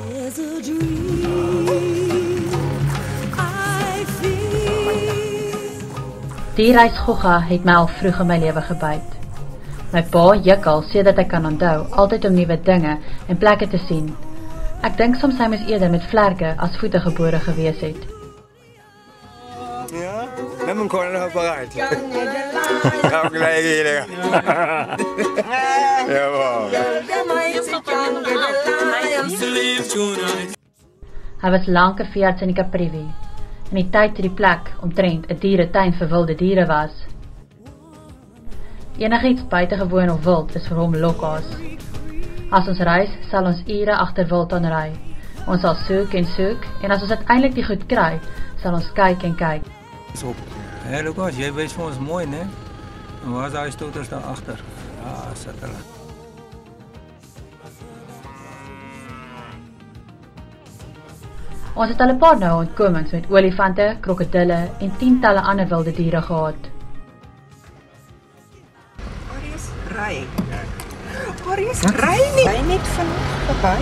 There's a dream I feel. Die reis Gogga het my al vroeg in my lewe gebyt. My pa juk al sedert ek kan onthou, altyd om nuwe dinge en plekke te sien. Ek dink soms hy moes eerder met vlerke as voete gebore gewees het. Ja, met mijn koning nog bereid. Ga ik gelijk hier. Ja, wow. Hy was lank 'n veearts in die Caprivi, in die tyd toe die plek omtrent 'n dieretuin vir wilde diere was. Enigiets buitengewoon of wild is vir hom lokkaas. As ons reis, sal ons ure agter wild aan ry. Ons sal soek en as ons uiteindelik die goed kry, sal ons kyk en kyk. Hé Lucas, jy wys vir ons mooi, né? En waar is daai stoters daar agter? Ja, sit hulle. Ons het al 'n paar nou ontkomings met olifante, krokodille en tientalle ander wilde diere gehad. Marius, ry nie. Ry net vanaand verby.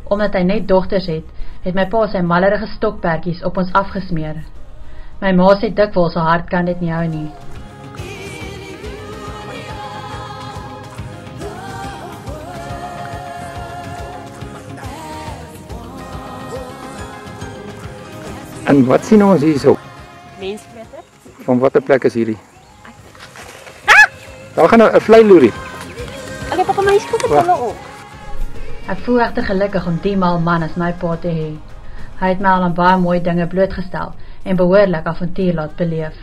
Omdat hy net dogters het my pa sy mallerige stokperdjies op ons afgesmeer. My ma sê dikwels haar hart kan dit nie hou nie. En wat sien ons hierso? Mensvreter. Van watter plek is hierdie? Daar gaan 'n vlei loerie. Ek het op my skoot hulle op. Ek voel regtig gelukkig om die mal man as my pa te hê. Hy het my al aan baie mooi dinge blootgestel en behoorlik avontuur laat beleef.